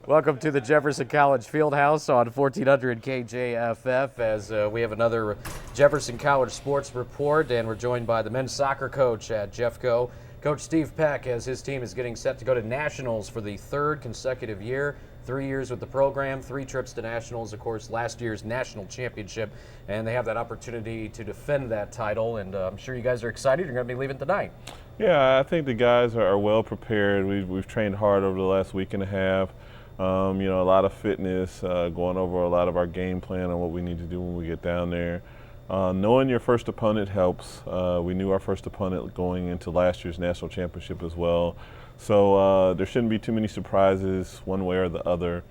Welcome to the Jefferson College Fieldhouse on 1400 KJFF as we have another Jefferson College Sports Report, and we're joined by the men's soccer coach at Jeffco, Coach Steve Peck, as his team is getting set to go to Nationals for the third consecutive year. 3 years with the program, 3 trips to Nationals, of course, last year's national championship, and they have that opportunity to defend that title, and I'm sure you guys are excited. You're going to be leaving tonight. Yeah, I think the guys are well prepared. We've trained hard over the last week and a half. A lot of fitness, going over a lot of our game plan on what we need to do when we get down there. Knowing your first opponent helps. We knew our first opponent going into last year's national championship as well. So there shouldn't be too many surprises one way or the other.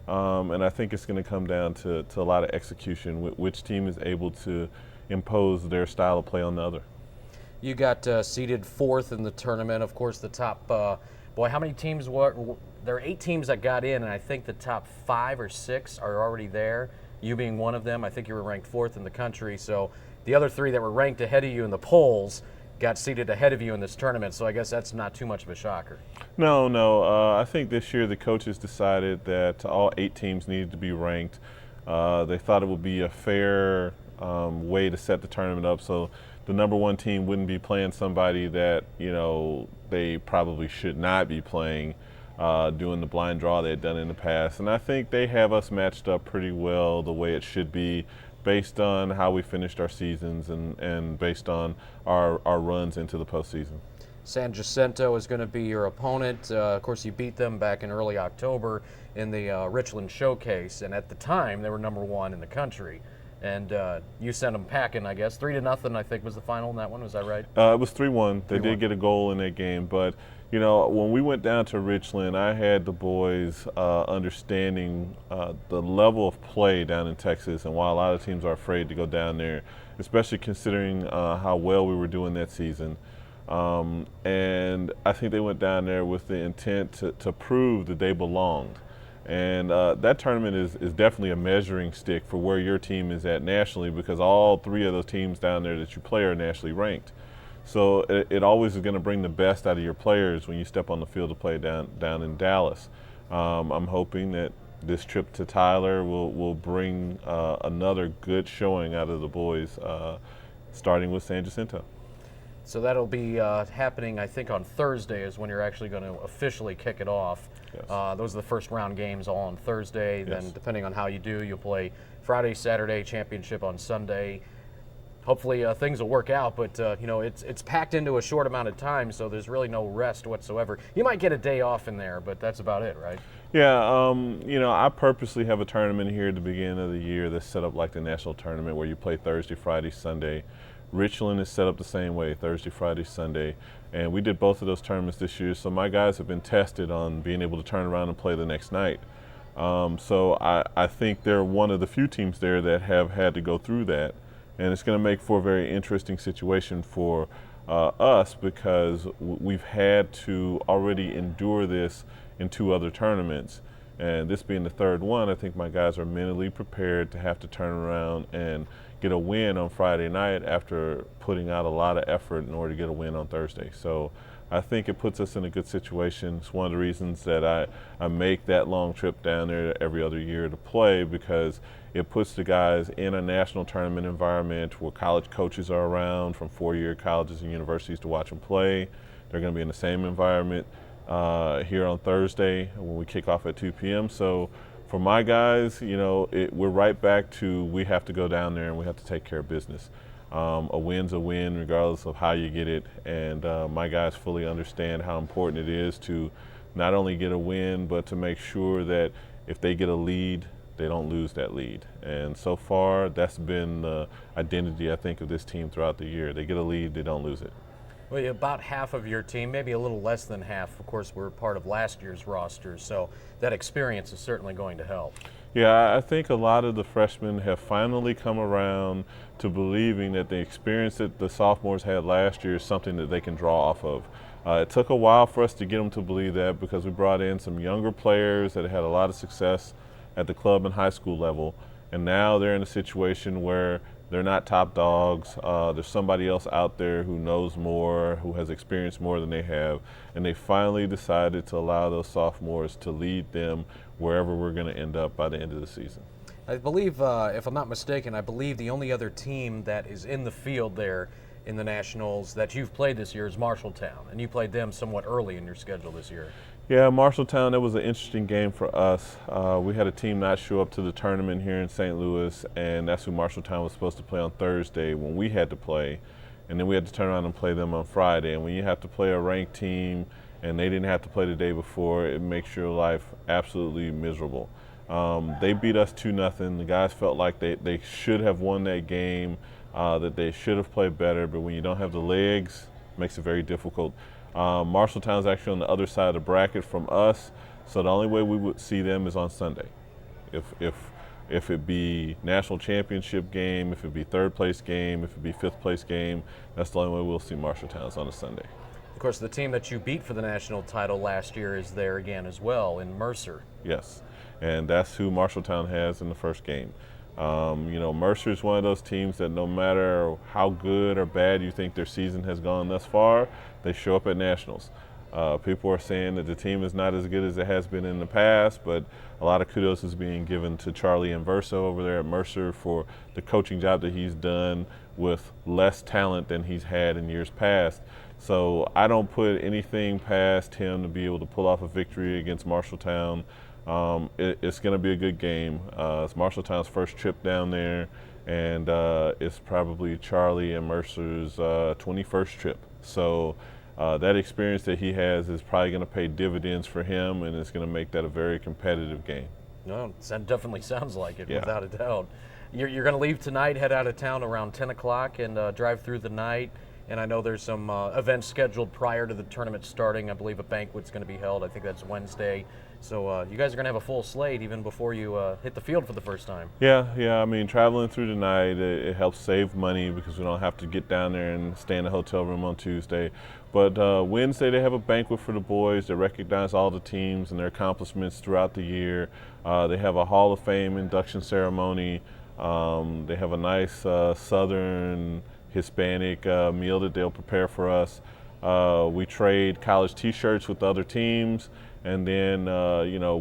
And I think it's going to come down to a lot of execution, which team is able to impose their style of play on the other. You got seeded 4th in the tournament. Of course, the top, how many teams were? There are 8 teams that got in, and I think the top 5 or 6 are already there. You being one of them. I think you were ranked 4th in the country. So the other 3 that were ranked ahead of you in the polls got seated ahead of you in this tournament. So I guess that's not too much of a shocker. No. I think this year the coaches decided that all 8 teams needed to be ranked. They thought it would be a fair way to set the tournament up, so the number 1 team wouldn't be playing somebody that they probably should not be playing, doing the blind draw they had done in the past. And I think they have us matched up pretty well the way it should be, based on how we finished our seasons and based on our runs into the postseason. San Jacinto is going to be your opponent. Of course, you beat them back in early October in the Richland Showcase, and at the time they were number 1 in the country. And you sent them packing, I guess. 3-0, I think, was the final in that one. Was that right? It was 3-1. They did get a goal in that game. But, when we went down to Richland, I had the boys understanding the level of play down in Texas, and why a lot of teams are afraid to go down there, especially considering how well we were doing that season. And I think they went down there with the intent to prove that they belonged. And that tournament is definitely a measuring stick for where your team is at nationally, because all 3 of those teams down there that you play are nationally ranked. So it always is going to bring the best out of your players when you step on the field to play down in Dallas. I'm hoping that this trip to Tyler will bring another good showing out of the boys, starting with San Jacinto. So that'll be happening, I think, on Thursday is when you're actually going to officially kick it off. Yes. Those are the first round games all on Thursday. Yes. Then depending on how you do, you'll play Friday, Saturday, championship on Sunday. Hopefully things will work out, but it's packed into a short amount of time, so there's really no rest whatsoever. You might get a day off in there, but that's about it, right? Yeah, I purposely have a tournament here at the beginning of the year that's set up like the national tournament, where you play Thursday, Friday, Sunday. Richland is set up the same way, Thursday, Friday, Sunday, and we did both of those tournaments this year, so my guys have been tested on being able to turn around and play the next night. So I think they're one of the few teams there that have had to go through that, and it's going to make for a very interesting situation for us, because we've had to already endure this in 2 other tournaments. And this being the 3rd one, I think my guys are mentally prepared to have to turn around and get a win on Friday night after putting out a lot of effort in order to get a win on Thursday. So I think it puts us in a good situation. It's one of the reasons that I make that long trip down there every other year to play, because it puts the guys in a national tournament environment where college coaches are around from 4-year colleges and universities to watch them play. They're going to be in the same environment here on Thursday when we kick off at 2 p.m. So for my guys, we're right back to, we have to go down there and we have to take care of business. A win's a win regardless of how you get it, and my guys fully understand how important it is to not only get a win, but to make sure that if they get a lead, they don't lose that lead. And so far, that's been the identity, I think, of this team throughout the year. They get a lead, they don't lose it. Well, about half of your team, maybe a little less than half, of course, were part of last year's roster, so that experience is certainly going to help. Yeah, I think a lot of the freshmen have finally come around to believing that the experience that the sophomores had last year is something that they can draw off of. It took a while for us to get them to believe that, because we brought in some younger players that had a lot of success at the club and high school level, and now they're in a situation where They're not top dogs. There's somebody else out there who knows more, who has experienced more than they have, and they finally decided to allow those sophomores to lead them wherever we're going to end up by the end of the season. I believe, if I'm not mistaken, I believe the only other team that is in the field there in the Nationals that you've played this year is Marshalltown, and you played them somewhat early in your schedule this year. Yeah, Marshalltown, that was an interesting game for us. We had a team not show up to the tournament here in St. Louis, and that's who Marshalltown was supposed to play on Thursday when we had to play. And then we had to turn around and play them on Friday. And when you have to play a ranked team and they didn't have to play the day before, it makes your life absolutely miserable. They beat us 2-0. The guys felt like they should have won that game, that they should have played better, but when you don't have the legs, it makes it very difficult. Marshalltown's actually on the other side of the bracket from us, so the only way we would see them is on Sunday. If it be national championship game, if it be third place game, if it be fifth place game, that's the only way we'll see Marshalltown's on a Sunday. Of course, the team that you beat for the national title last year is there again as well in Mercer. Yes, and that's who Marshalltown has in the first game. Mercer is one of those teams that no matter how good or bad you think their season has gone thus far, they show up at nationals. People are saying that the team is not as good as it has been in the past, but a lot of kudos is being given to Charlie Inverso over there at Mercer for the coaching job that he's done with less talent than he's had in years past. So I don't put anything past him to be able to pull off a victory against Marshalltown. It's going to be a good game. It's Marshalltown's first trip down there, and it's probably Charlie and Mercer's 21st trip. So that experience that he has is probably going to pay dividends for him, and it's going to make that a very competitive game. No, that definitely sounds like it, Yeah. without a doubt. You're going to leave tonight, head out of town around 10 o'clock, and drive through the night. And I know there's some events scheduled prior to the tournament starting. I believe a banquet's going to be held. I think that's Wednesday. So you guys are going to have a full slate even before you hit the field for the first time. Yeah. I mean, traveling through the night, it helps save money because we don't have to get down there and stay in a hotel room on Tuesday. But Wednesday they have a banquet for the boys that recognize all the teams and their accomplishments throughout the year. They have a Hall of Fame induction ceremony. They have a nice Southern Hispanic meal that they'll prepare for us. We trade college T-shirts with other teams, and then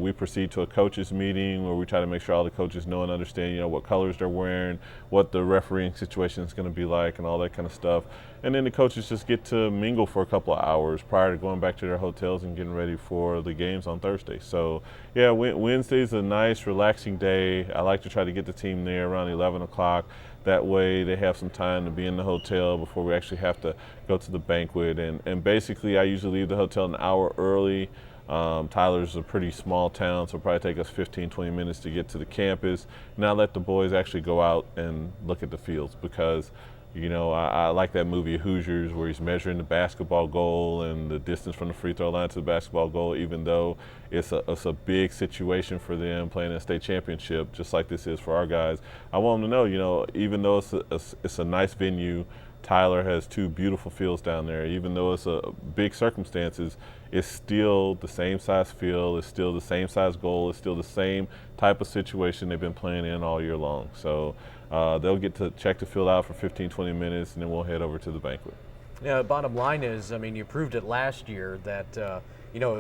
we proceed to a coaches meeting where we try to make sure all the coaches know and understand what colors they're wearing, what the refereeing situation is going to be like, and all that kind of stuff. And then the coaches just get to mingle for a couple of hours prior to going back to their hotels and getting ready for the games on Thursday. So yeah, Wednesday's a nice relaxing day. I like to try to get the team there around 11 o'clock. That way they have some time to be in the hotel before we actually have to go to the banquet. And basically I usually leave the hotel an hour early. Tyler's a pretty small town, so it'll probably take us 15-20 minutes to get to the campus. And I let the boys actually go out and look at the fields because I like that movie Hoosiers where he's measuring the basketball goal and the distance from the free throw line to the basketball goal, even though it's a big situation for them playing in a state championship, just like this is for our guys. I want them to know, even though it's a nice venue, Tyler has two beautiful fields down there. Even though it's a big circumstances, it's still the same size field, it's still the same size goal, it's still the same type of situation they've been playing in all year long. So they'll get to check the field out for 15-20 minutes, and then we'll head over to the banquet. Yeah, the bottom line is, I mean, you proved it last year that,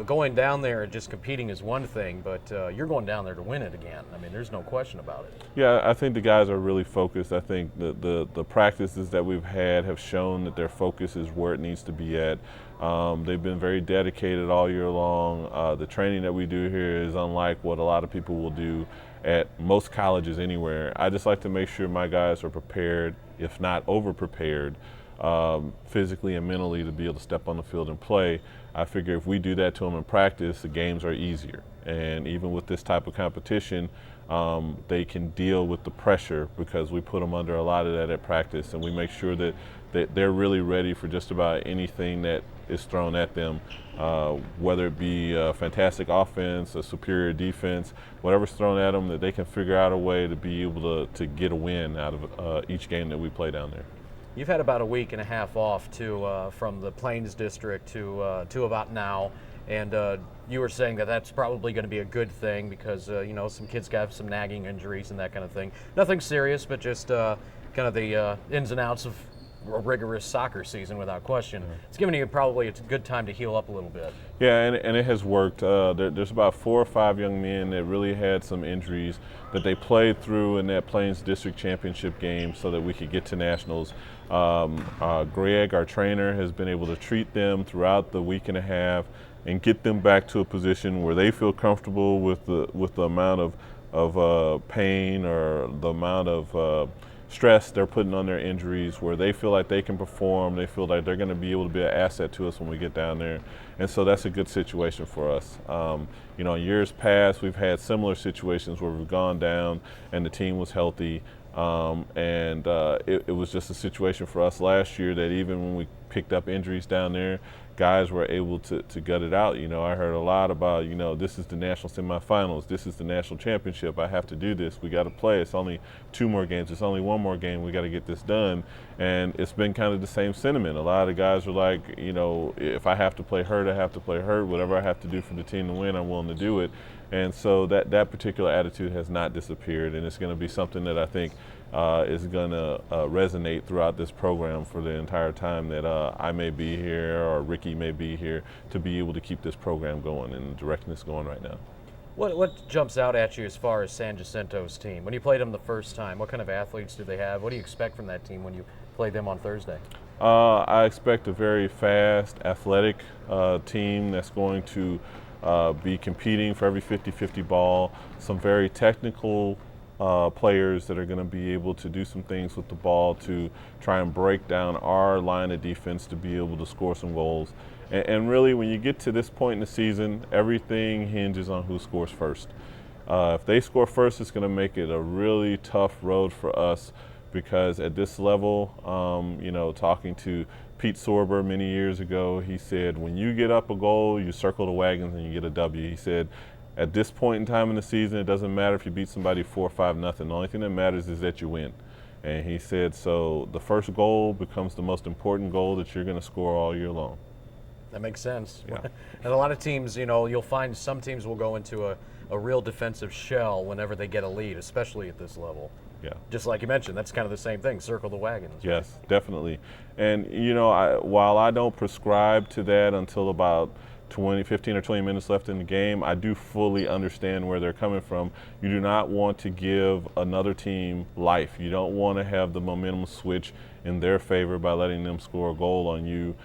going down there and just competing is one thing, but you're going down there to win it again. I mean, there's no question about it. Yeah, I think the guys are really focused. I think the practices that we've had have shown that their focus is where it needs to be at. They've been very dedicated all year long. The training that we do here is unlike what a lot of people will do at most colleges anywhere. I just like to make sure my guys are prepared, if not over-prepared, physically and mentally to be able to step on the field and play. I figure if we do that to them in practice, the games are easier. And even with this type of competition, they can deal with the pressure because we put them under a lot of that at practice, and we make sure that they're really ready for just about anything that is thrown at them, whether it be a fantastic offense, a superior defense, whatever's thrown at them, that they can figure out a way to be able to get a win out of each game that we play down there. You've had about a week and a half off from the Plains District to about now, and you were saying that that's probably going to be a good thing because some kids got some nagging injuries and that kind of thing. Nothing serious, but just kind of the ins and outs of a rigorous soccer season without question. It's given you probably a good time to heal up a little bit. Yeah, and it has worked. There's about 4 or 5 young men that really had some injuries that they played through in that Plains District Championship game so that we could get to nationals. Greg, our trainer, has been able to treat them throughout the week and a half and get them back to a position where they feel comfortable with the amount of pain or the amount of stress they're putting on their injuries, where they feel like they can perform, they feel like they're going to be able to be an asset to us when we get down there. And so that's a good situation for us. In years past, we've had similar situations where we've gone down and the team was healthy. It was just a situation for us last year that even when we picked up injuries down there, guys were able to gut it out. I heard a lot about, this is the national semifinals, this is the national championship, I have to do this, we got to play, it's only 2 more games, it's only 1 more game, we got to get this done. And it's been kind of the same sentiment. A lot of guys are like, if I have to play hurt, I have to play hurt, whatever I have to do for the team to win, I'm willing to do it. And so that particular attitude has not disappeared, and it's going to be something that I think is going to resonate throughout this program for the entire time that I may be here or Ricky may be here, to be able to keep this program going in the direction it's going right now. What jumps out at you as far as San Jacinto's team? When you played them the first time, what kind of athletes do they have? What do you expect from that team when you play them on Thursday? I expect a very fast, athletic team that's going to be competing for every 50-50 ball, some very technical players that are going to be able to do some things with the ball to try and break down our line of defense to be able to score some goals. And really, when you get to this point in the season, everything hinges on who scores first. If they score first, it's going to make it a really tough road for us, because at this level, talking to Pete Sorber many years ago, he said, when you get up a goal, you circle the wagons and you get a W. He said, at this point in time in the season, it doesn't matter if you beat somebody 4 or 5-0. The only thing that matters is that you win. And he said, so the first goal becomes the most important goal that you're going to score all year long. That makes sense. Yeah. And a lot of teams, you'll find some teams will go into a real defensive shell whenever they get a lead, especially at this level. Yeah. Just like you mentioned, that's kind of the same thing, circle the wagons. Yes, definitely. And, while I don't prescribe to that until about 15 or 20 minutes left in the game, I do fully understand where they're coming from. You do not want to give another team life. You don't want to have the momentum switch in their favor by letting them score a goal on you,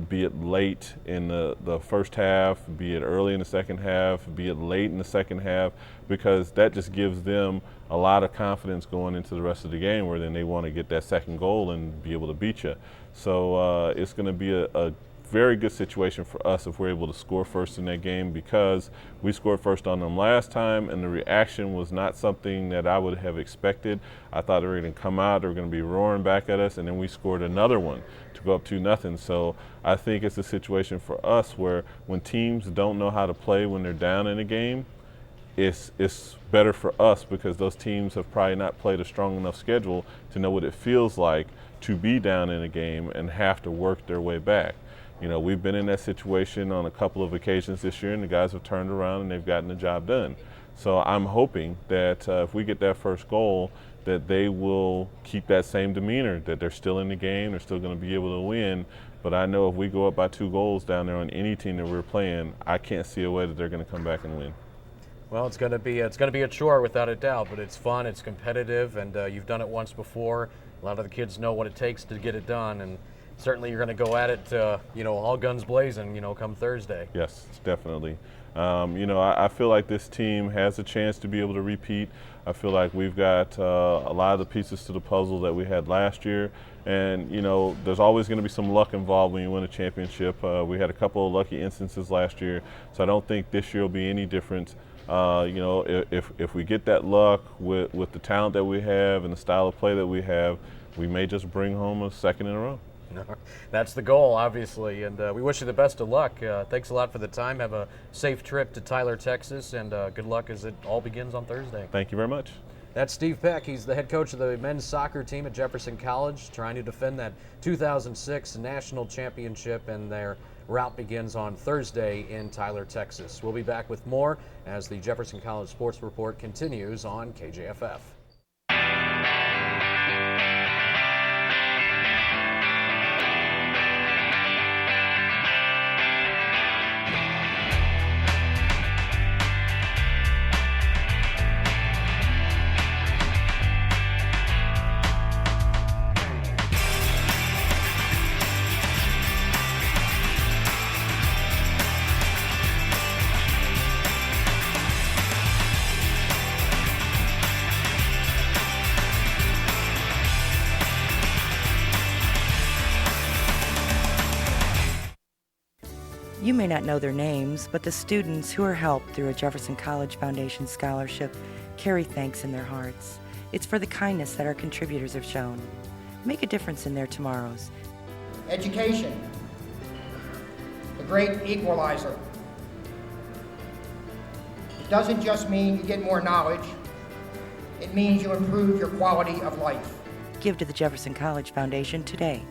be it late in the first half, be it early in the second half, be it late in the second half, because that just gives them a lot of confidence going into the rest of the game, where then they want to get that second goal and be able to beat you. So it's going to be a very good situation for us if we're able to score first in that game, because we scored first on them last time and the reaction was not something that I would have expected. I thought they were going to come out, they were going to be roaring back at us, and then we scored another one to go up 2-0. So I think it's a situation for us where when teams don't know how to play when they're down in a game, it's better for us, because those teams have probably not played a strong enough schedule to know what it feels like to be down in a game and have to work their way back. We've been in that situation on a couple of occasions this year, and the guys have turned around and they've gotten the job done. So I'm hoping that if we get that first goal, that they will keep that same demeanor, that they're still in the game, they're still going to be able to win. But I know if we go up by 2 goals down there on any team that we're playing, I can't see a way that they're going to come back and win. Well, it's going to be a chore without a doubt, but it's fun, it's competitive, and you've done it once before. A lot of the kids know what it takes to get it done, and certainly you're going to go at it, all guns blazing, come Thursday. Yes, definitely. I feel like this team has a chance to be able to repeat. I feel like we've got a lot of the pieces to the puzzle that we had last year. And, there's always going to be some luck involved when you win a championship. We had a couple of lucky instances last year, so I don't think this year will be any different. If we get that luck with the talent that we have and the style of play that we have, we may just bring home a second in a row. That's the goal, obviously, and we wish you the best of luck. Thanks a lot for the time. Have a safe trip to Tyler, Texas, and good luck as it all begins on Thursday. Thank you very much. That's Steve Peck. He's the head coach of the men's soccer team at Jefferson College, trying to defend that 2006 national championship, and their route begins on Thursday in Tyler, Texas. We'll be back with more as the Jefferson College Sports Report continues on KJFF. may not know their names, but the students who are helped through a Jefferson College Foundation scholarship carry thanks in their hearts. It's for the kindness that our contributors have shown. Make a difference in their tomorrows. Education, the great equalizer. It doesn't just mean you get more knowledge, it means you improve your quality of life. Give to the Jefferson College Foundation today.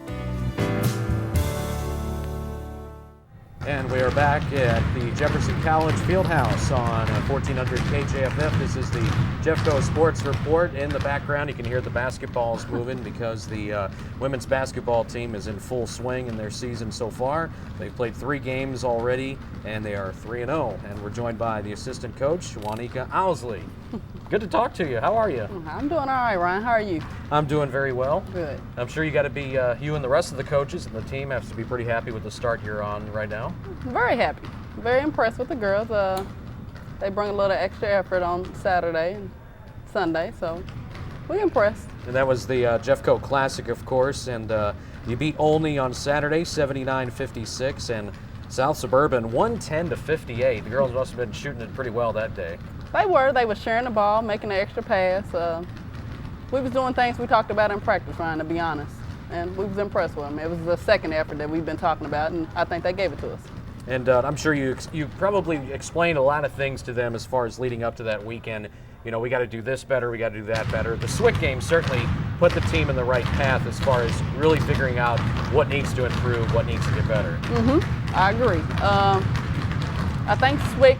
And we are back at the Jefferson College Fieldhouse on 1400 KJFF. This is the Jeffco Sports Report. In the background, you can hear the basketballs moving because the women's basketball team is in full swing in their season so far. They've played 3 games already, and they are 3-0. And we're joined by the assistant coach, Wanika Owsley. Good to talk to you. How are you? I'm doing all right, Ryan. How are you? I'm doing very well. Good. I'm sure you got to be, you and the rest of the coaches and the team have to be pretty happy with the start you're on right now. Very happy. Very impressed with the girls. They bring a little extra effort on Saturday and Sunday, so we're impressed. And that was the Jeffco Classic, of course, and you beat Olney on Saturday, 79-56, and South Suburban 110-58. The girls must have been shooting it pretty well that day. They were sharing the ball, making an extra pass. We was doing things we talked about in practice, Ryan, to be honest, and we was impressed with them. It was the second effort that we've been talking about, and I think they gave it to us. And I'm sure you probably explained a lot of things to them as far as leading up to that weekend. You know, we got to do this better, we got to do that better. The SWIC game certainly put the team in the right path as far as really figuring out what needs to improve, what needs to get better. I agree. I think SWIC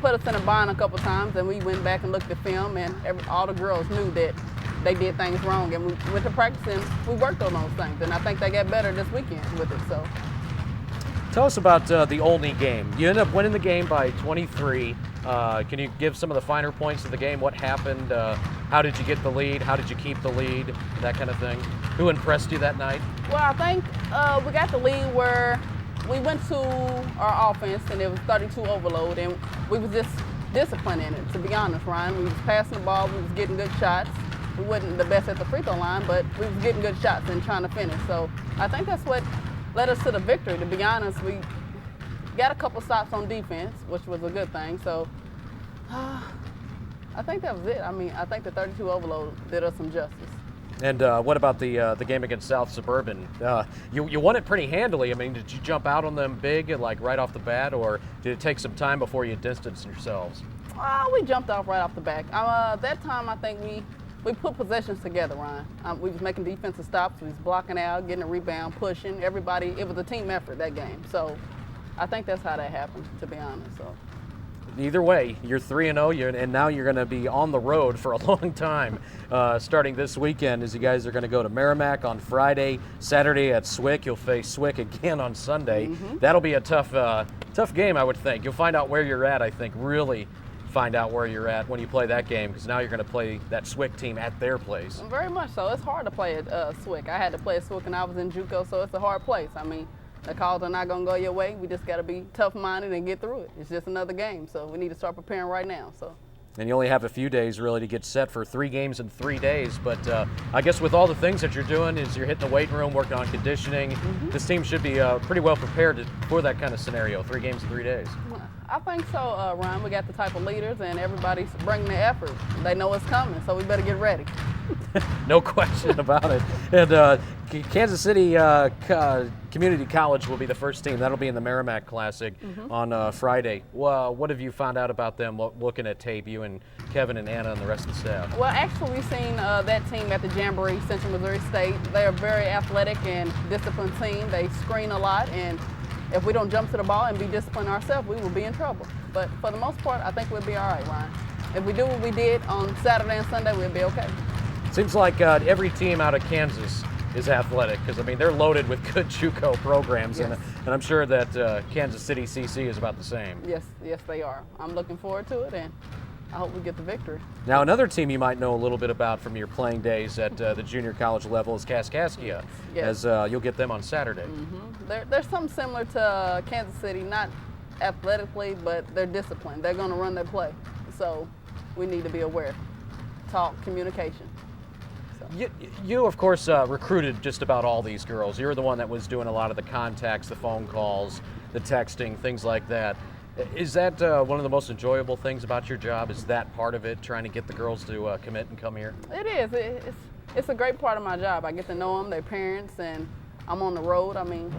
put us in a bind a couple times, and we went back and looked at film, and all the girls knew that they did things wrong, and we went to practice and we worked on those things, and I think they got better this weekend with it. So, tell us about the Olney game. You ended up winning the game by 23. Can you give some of the finer points of the game? What happened? How did you get the lead? How did you keep the lead? That kind of thing. Who impressed you that night? well, I think we got the lead where we went to our offense, and it was 32 overload, and we was just disciplined in it, to be honest, Ryan. We was passing the ball, we was getting good shots. We wasn't the best at the free throw line, but we was getting good shots and trying to finish. So I think that's what led us to the victory, to be honest. We got a couple stops on defense, which was a good thing. So I think that was it. I mean, I think the 32 overload did us some justice. And what about the game against South Suburban? You won it pretty handily. I mean, did you jump out on them big, like right off the bat, or did it take some time before you distanced yourselves? We jumped off right off the back. That time, I think we put possessions together, Ryan. We was making defensive stops. We was blocking out, getting a rebound, pushing. Everybody, it was a team effort that game. So I think that's how that happened, to be honest. So. Either way, you're 3-0, and now you're going to be on the road for a long time, starting this weekend, as you guys are going to go to Merrimack on Friday, Saturday at SWIC. You'll face SWIC again on Sunday. That'll be a tough game, I would think. You'll find out where you're at, I think, really find out where you're at when you play that game, because now you're going to play that SWIC team at their place. Very much so. It's hard to play at SWIC. I had to play at SWIC when I was in JUCO, so it's a hard place. I mean, the calls are not going to go your way. We just got to be tough-minded and get through it. It's just another game, so we need to start preparing right now. So. And you only have a few days really to get set for 3 games in 3 days. But I guess with all the things that you're doing, is you're hitting the weight room, working on conditioning. This team should be pretty well prepared for that kind of scenario. 3 games in 3 days. I think so, Ryan. We got the type of leaders, and everybody's bringing the effort. They know it's coming, so we better get ready. No question about it. And Kansas City Community College will be the first team. That'll be in the Merrimack Classic on Friday. Well, what have you found out about them looking at tape, you and Kevin and Anna and the rest of the staff? Well, actually, we've seen that team at the Jamboree, Central Missouri State. They're a very athletic and disciplined team. They screen a lot, and if we don't jump to the ball and be disciplined ourselves, we will be in trouble. But for the most part, I think we'll be all right, Ryan. If we do what we did on Saturday and Sunday, we'll be okay. Seems like every team out of Kansas is athletic, because I mean they're loaded with good JUCO programs, Yes. and I'm sure that Kansas City CC is about the same. Yes, they are. I'm looking forward to it, and I hope we get the victory. Now, another team you might know a little bit about from your playing days at the junior college level is Kaskaskia, Yes. as you'll get them on Saturday. They're something similar to Kansas City, not athletically, but they're disciplined. They're going to run their play, so we need to be aware. Talk, communication. You of course, recruited just about all these girls. You were the one that was doing a lot of the contacts, the phone calls. the texting, things like that. Is that one of the most enjoyable things about your job? Is that part of it, trying to get the girls to commit and come here? It is. It's a great part of my job. I get to know them, their parents, and I'm on the road. I mean,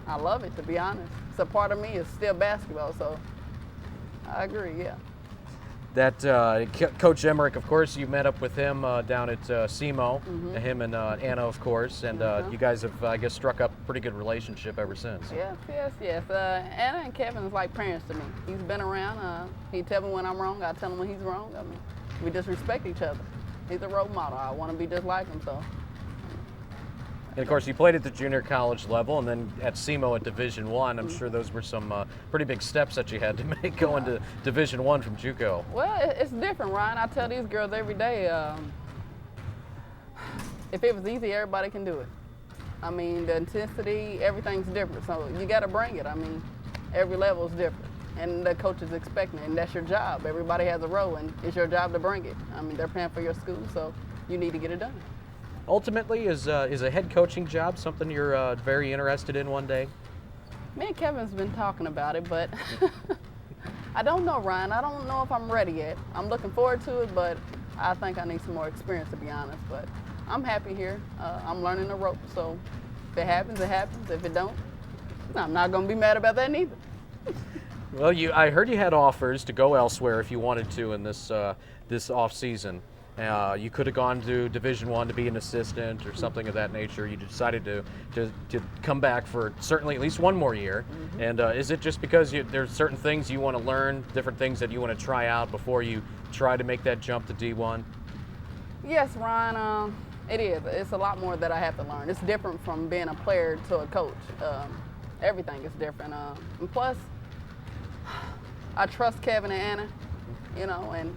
I love it, to be honest. It's a part of me. It's still basketball, so I agree, yeah. That Coach Emmerich, of course, you met up with him down at SEMO, him and Anna, of course, and you guys have, I guess, struck up a pretty good relationship ever since. Yes. Anna and Kevin is like parents to me. He's been around. He tell me when I'm wrong. I tell him when he's wrong. I mean, we just respect each other. He's a role model. I want to be just like him, so. And of course, you played at the junior college level, and then at SEMO at Division I. I'm sure those were some pretty big steps that you had to make going to Division I from JUCO. Well, it's different, Ryan. I tell these girls every day, if it was easy, everybody can do it. I mean, the intensity, everything's different, so you got to bring it. I mean, every level is different, and the coach is expecting it, and that's your job. Everybody has a role, and it's your job to bring it. I mean, they're paying for your school, so you need to get it done. Ultimately, is a head coaching job something you're very interested in one day? Me and Kevin's been talking about it, but I don't know, Ryan. I don't know if I'm ready yet. I'm looking forward to it, but I think I need some more experience, to be honest. But I'm happy here. I'm learning the ropes, so if it happens, it happens. If it don't, I'm not going to be mad about that neither. Well, I heard you had offers to go elsewhere if you wanted to in this off season. You could have gone to Division I to be an assistant or something of that nature. You decided to come back for certainly at least one more year. And is it just because there's certain things you want to learn, different things that you want to try out before you try to make that jump to D1? Yes, Ryan, it is. It's a lot more that I have to learn. It's different from being a player to a coach. Everything is different. And plus, I trust Kevin and Anna, and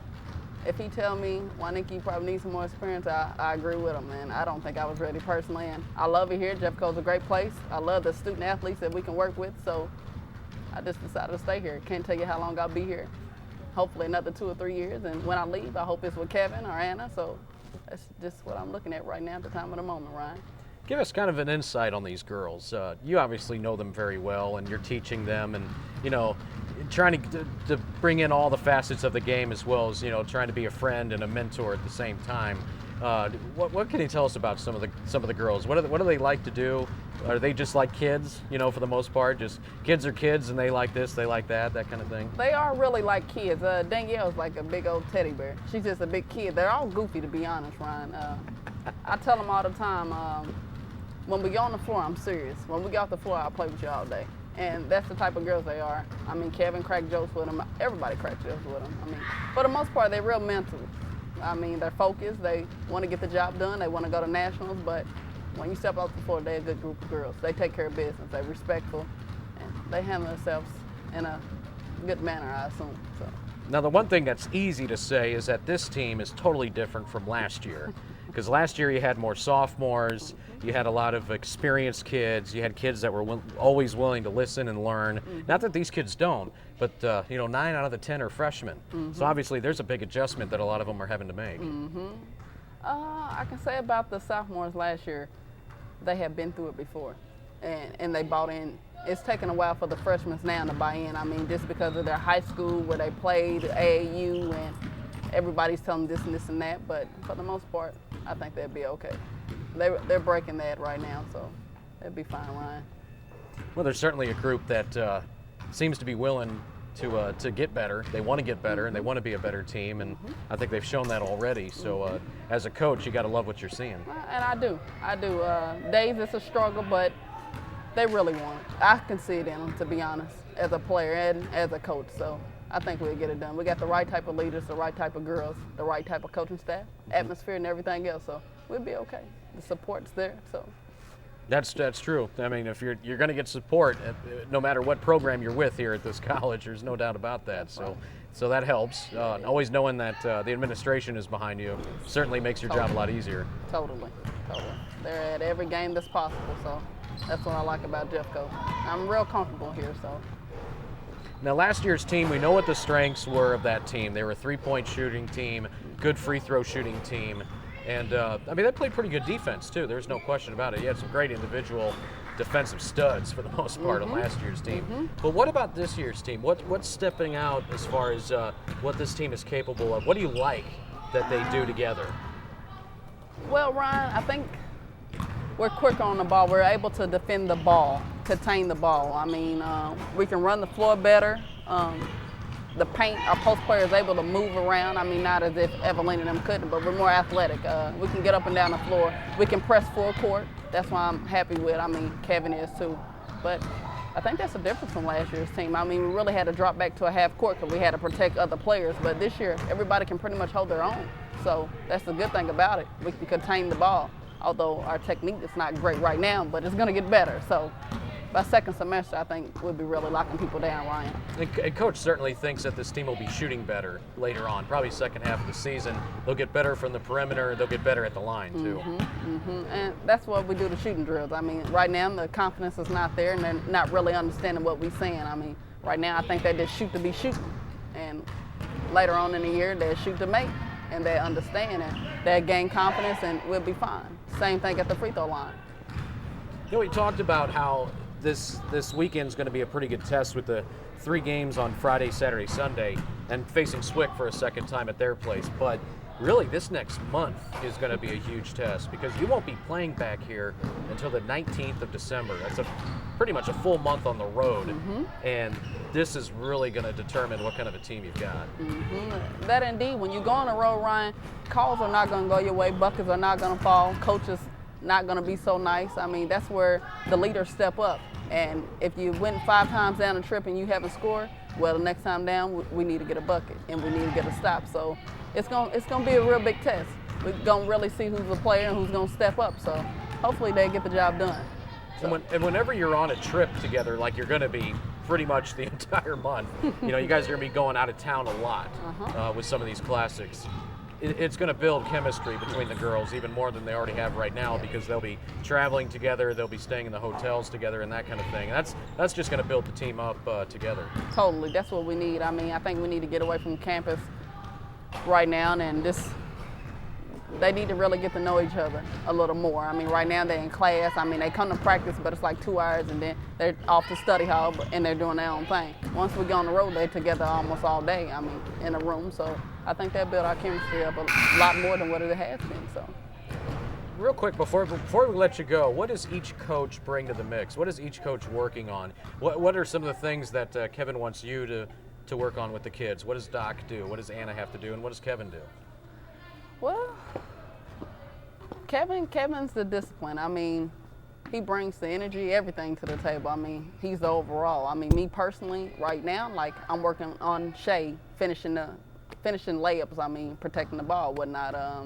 if he tell me, Wanika, you probably need some more experience, I agree with him, and I don't think I was ready personally. And I love it here. Jeffco's a great place. I love the student athletes that we can work with, so I just decided to stay here. Can't tell you how long I'll be here. Hopefully another 2 or 3 years, and when I leave, I hope it's with Kevin or Anna, so that's just what I'm looking at right now at the time of the moment, Ryan. Give us kind of an insight on these girls. You obviously know them very well, and you're teaching them, and trying to bring in all the facets of the game, as well as trying to be a friend and a mentor at the same time. What can you tell us about some of the girls? What do they like to do? Are they just like kids? For the most part, just kids are kids, and they like this, they like that kind of thing. They are really like kids. Danielle's like a big old teddy bear. She's just a big kid. They're all goofy, to be honest, Ryan. I tell them all the time. When we get on the floor, I'm serious. When we get off the floor, I'll play with you all day. And that's the type of girls they are. I mean, Kevin cracked jokes with them. Everybody cracks jokes with them. I mean, for the most part, they're real mental. I mean, they're focused. They want to get the job done. They want to go to nationals. But when you step off the floor, they're a good group of girls. They take care of business. They're respectful. And they handle themselves in a good manner, I assume. So. Now, the one thing that's easy to say is that this team is totally different from last year. Because last year you had more sophomores, you had a lot of experienced kids, you had kids that were always willing to listen and learn. Not that these kids don't, but 9 out of the 10 are freshmen. So obviously there's a big adjustment that a lot of them are having to make. I can say about the sophomores last year, they have been through it before, and they bought in. It's taken a while for the freshmen now to buy in. I mean, just because of their high school where they played AAU and everybody's telling them this and this and that, but for the most part, I think they'll be okay. They're breaking that right now, so they'll be fine, Ryan. Well, there's certainly a group that seems to be willing to get better. They want to get better, and they want to be a better team, and I think they've shown that already. So as a coach, you got to love what you're seeing. And I do. Days it's a struggle, but they really want it. I can see it in them, to be honest, as a player and as a coach. So I think we'll get it done. We got the right type of leaders, the right type of girls, the right type of coaching staff, atmosphere, and everything else. So we'll be okay. The support's there. So that's true. I mean, if you're going to get support, no matter what program you're with here at this college, there's no doubt about that. So that helps. Always knowing that the administration is behind you certainly makes your job a lot easier. Totally. They're at every game that's possible. So that's what I like about Jeffco. I'm real comfortable here. So. Now, last year's team, we know what the strengths were of that team. They were a three-point shooting team, good free throw shooting team, and they played pretty good defense too. There's no question about it. You had some great individual defensive studs for the most part on last year's team. But what about this year's team? What's stepping out as far as what this team is capable of? What do you like that they do together? Well, Ryan, I think we're quicker on the ball. We're able to defend the ball, contain the ball. I mean, we can run the floor better. The paint, our post player is able to move around. I mean, not as if Evelyn and them couldn't, but we're more athletic. We can get up and down the floor. We can press full court. That's why I'm happy with. I mean, Kevin is too. But I think that's a difference from last year's team. I mean, we really had to drop back to a half court because we had to protect other players. But this year, everybody can pretty much hold their own. So that's the good thing about it. We can contain the ball, although our technique is not great right now, but it's going to get better. So by second semester, I think we'll be really locking people down, Ryan. And Coach certainly thinks that this team will be shooting better later on, probably second half of the season. They'll get better from the perimeter. They'll get better at the line, too. And that's what we do the shooting drills. I mean, right now the confidence is not there, and they're not really understanding what we're saying. I mean, right now I think they just shoot to be shooting. And later on in the year, they shoot to make, and they understand it. They gain confidence, and we'll be fine. Same thing at the free throw line. You know, we talked about how this weekend's going to be a pretty good test with the 3 games on Friday, Saturday, Sunday, and facing Swick for a second time at their place. But really, this next month is going to be a huge test because you won't be playing back here until the 19th of December. That's pretty much a full month on the road, and this is really going to determine what kind of a team you've got. That indeed, when you go on the road, Ryan, calls are not going to go your way, buckets are not going to fall, coaches not going to be so nice. I mean, that's where the leaders step up. And if you went 5 times down a trip and you haven't scored, well, the next time down, we need to get a bucket and we need to get a stop. So it's going to be a real big test. We're going to really see who's a player and who's going to step up. So hopefully they get the job done. So. And whenever you're on a trip together, like you're going to be pretty much the entire month, you know, you guys are going to be going out of town a lot with some of these classics. It's going to build chemistry between the girls even more than they already have right now because they'll be traveling together, they'll be staying in the hotels together and that kind of thing. And that's just going to build the team up together. Totally. That's what we need. I mean, I think we need to get away from campus right now and they need to really get to know each other a little more. I mean, right now they're in class. I mean, they come to practice, but it's like 2 hours and then they're off to study hall and they're doing their own thing. Once we go on the road, they're together almost all day, I mean, in a room. So I think that built our chemistry up a lot more than what it has been. So, real quick, before we let you go, what does each coach bring to the mix? What is each coach working on? What are some of the things that Kevin wants you to work on with the kids? What does Doc do? What does Anna have to do? And what does Kevin do? Well, Kevin's the discipline. I mean, he brings the energy, everything to the table. I mean, he's the overall. I mean, me personally, right now, like I'm working on Shay, finishing layups. I mean, protecting the ball, whatnot. I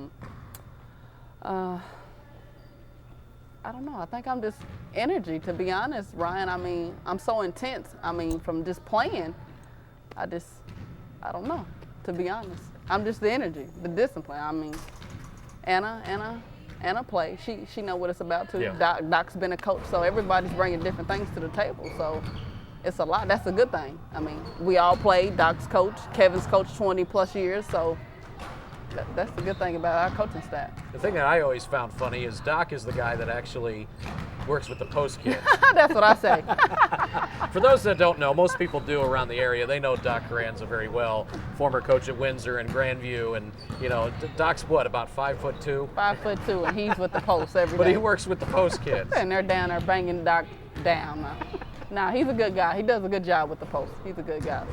don't know. I think I'm just energy, to be honest, Ryan. I mean, I'm so intense. I mean, from just playing, I don't know, to be honest. I'm just the energy, the discipline. I mean, Anna play. She know what it's about too. Yeah. Doc's been a coach, so everybody's bringing different things to the table. So it's a lot. That's a good thing. I mean, we all played. Doc's coach, Kevin's coach 20 plus years. So that's the good thing about our coaching staff. The thing that I always found funny is Doc is the guy that actually works with the post kids. That's what I say. For those that don't know, most people do around the area. They know Doc Carranza very well, former coach at Windsor and Grandview, and you know, Doc's what, about 5'2"? 5'2", and he's with the post every day. But he works with the post kids. And they're down there banging Doc down now. Nah, he's a good guy. He does a good job with the post. He's a good guy.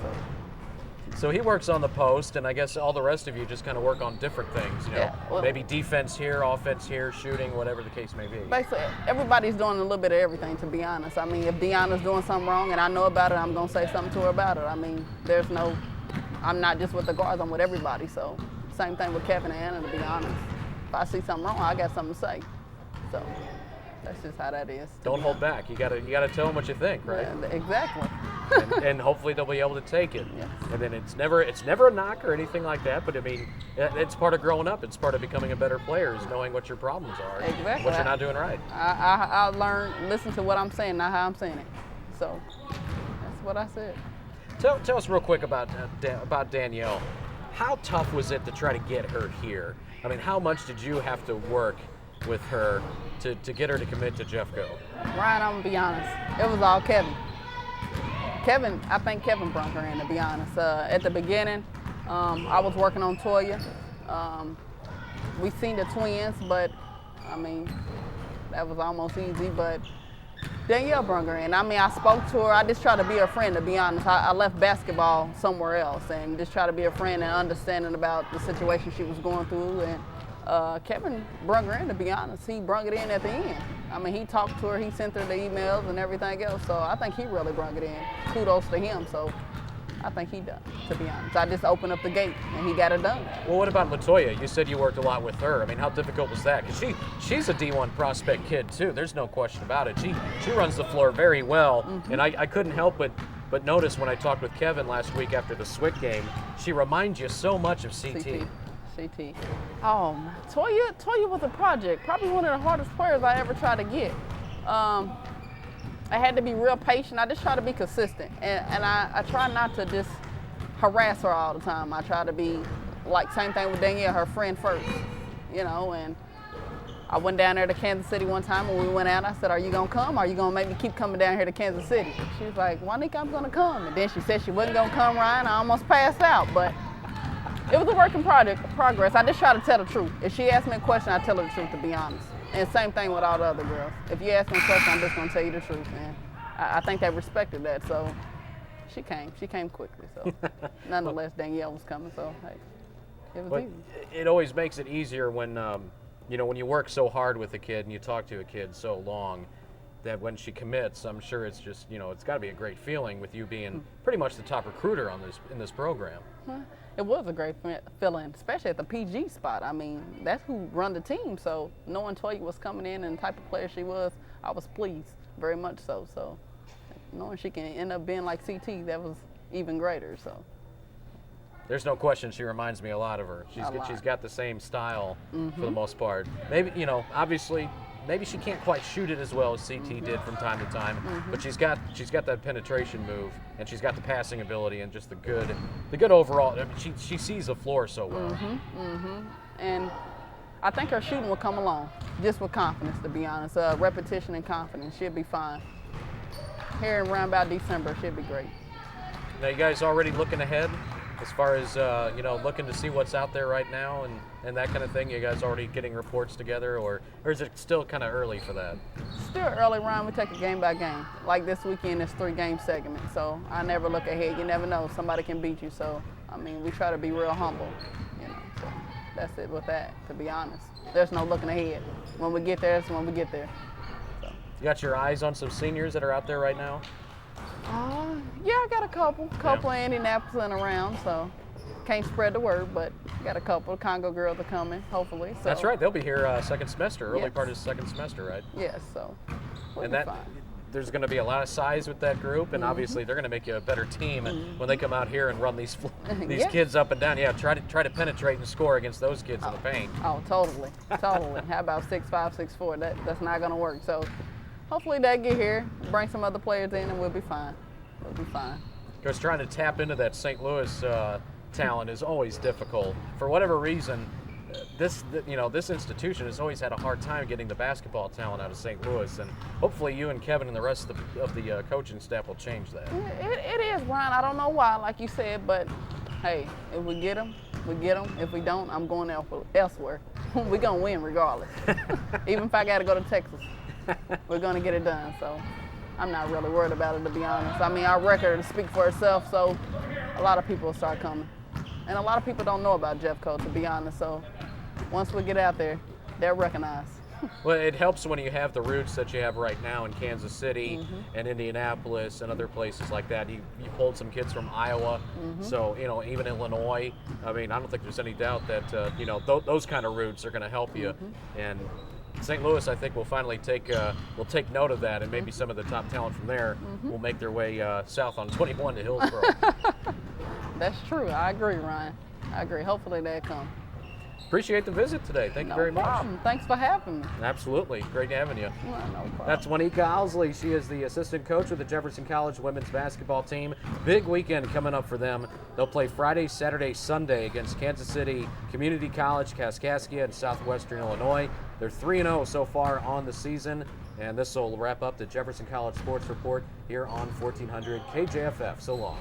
So he works on the post, and I guess all the rest of you just kind of work on different things, you know, maybe defense here, offense here, shooting, whatever the case may be. Basically, everybody's doing a little bit of everything, to be honest. I mean, if Deanna's doing something wrong and I know about it, I'm going to say something to her about it. I mean, I'm not just with the guards, I'm with everybody. So same thing with Kevin and Anna, to be honest. If I see something wrong, I got something to say. So that's just how that is. Don't hold back. You gotta tell them what you think, right? Yeah, exactly. and hopefully they'll be able to take it. Yes. And then it's never a knock or anything like that, but I mean, it's part of growing up. It's part of becoming a better player, is knowing what your problems are, exactly. what you're not doing right. I learn, listen to what I'm saying, not how I'm saying it. So that's what I said. Tell us real quick about Danielle. How tough was it to try to get her here? I mean, how much did you have to work with her to get her to commit to Jeffco? Ryan, I'm gonna be honest. It was all Kevin. I think Kevin brought her in, to be honest. At the beginning, I was working on Toya. We seen the twins, but I mean, that was almost easy. But Danielle brought her in. I mean, I spoke to her. I just tried to be her friend, to be honest. I left basketball somewhere else and just try to be a friend and understanding about the situation she was going through. And Kevin brought her in, to be honest. He brought it in at the end. I mean, he talked to her, he sent her the emails and everything else. So I think he really brought it in. Kudos to him. So I think he done, to be honest. I just opened up the gate and he got it done. Well, what about Latoya? You said you worked a lot with her. I mean, how difficult was that? Because she's a D1 prospect kid too. There's no question about it. She runs the floor very well, and I couldn't help but notice when I talked with Kevin last week after the Swick game, she reminds you so much of CT. CT. Oh, Toya was a project. Probably one of the hardest players I ever tried to get. I had to be real patient. I just try to be consistent. And I try not to just harass her all the time. I try to be, like, same thing with Danielle, her friend first, you know. And I went down there to Kansas City one time when we went out. I said, are you going to come? Or are you going to make me keep coming down here to Kansas City? She was like, Wanika, I'm going to come. And then she said she wasn't going to come, Ryan. I almost passed out. But it was a work in progress. I just try to tell the truth. If she asks me a question, I tell her the truth, to be honest. And same thing with all the other girls. If you ask me a question, I'm just going to tell you the truth, man. I think they respected that, so she came quickly. So nonetheless, Danielle was coming, so hey, it was easy. It always makes it easier when, when you work so hard with a kid and you talk to a kid so long, that when she commits, I'm sure it's just, it's got to be a great feeling with you being pretty much the top recruiter in this program. It was a great feeling, especially at the PG spot. I mean, that's who run the team. So knowing Toya was coming in and the type of player she was, I was pleased, very much so. So knowing she can end up being like CT, that was even greater. So there's no question she reminds me a lot of her. She's got the same style for the most part. Maybe, obviously, maybe she can't quite shoot it as well as CT did from time to time, but she's got that penetration move, and she's got the passing ability and just the good overall. I mean, she sees the floor so well. And I think her shooting will come along, just with confidence, to be honest. Repetition and confidence, she'll be fine. Here in around about December, she'll be great. Now, you guys already looking ahead as far as looking to see what's out there right now and that kind of thing? You guys already getting reports together, or is it still kind of early for that? Still early, Ryan. We take it game by game. Like this weekend, it's 3-game segment, so I never look ahead. You never know, somebody can beat you. So I mean, we try to be real humble, So that's it with that. To be honest, there's no looking ahead. When we get there, it's when we get there. So. You got your eyes on some seniors that are out there right now? Yeah, I got a couple in Indianapolis and around, so can't spread the word, but got a couple. Congo girls are coming, hopefully. So. That's right, they'll be here second semester, early part of the second semester, right? Yes, so we'll and be fine. There's going to be a lot of size with that group, and obviously they're going to make you a better team when they come out here and run these kids up and down. Yeah, try to penetrate and score against those kids in the paint. Oh, totally. How about 6'5", 6'4"? That's not going to work. So. Hopefully they get here, bring some other players in, and we'll be fine. Because trying to tap into that St. Louis talent is always difficult. For whatever reason, this institution has always had a hard time getting the basketball talent out of St. Louis, and hopefully you and Kevin and the rest of the coaching staff will change that. It is, Ryan. I don't know why, like you said, but hey, if we get them, we get them. If we don't, I'm going elsewhere. We're going to win regardless. Even if I got to go to Texas. We're going to get it done, so I'm not really worried about it, to be honest. I mean, our record will speak for itself, so a lot of people will start coming. And a lot of people don't know about Jeffco, to be honest, so once we get out there, they'll recognize. Well, it helps when you have the roots that you have right now in Kansas City and Indianapolis and other places like that. You pulled some kids from Iowa, so, even Illinois. I mean, I don't think there's any doubt that, those kind of roots are going to help you. And St. Louis, I think, will finally take note of that, and maybe some of the top talent from there will make their way south on 21 to Hillsborough. That's true. I agree, Ryan. I agree. Hopefully they come. Appreciate the visit today. Thank you very much. No problem. Thanks for having me. Absolutely. Great having you. No problem. That's Wanika Owsley. She is the assistant coach of the Jefferson College women's basketball team. Big weekend coming up for them. They'll play Friday, Saturday, Sunday against Kansas City Community College, Kaskaskia, and Southwestern Illinois. They're 3-0 so far on the season, and this will wrap up the Jefferson College Sports Report here on 1400 KJFF. So long.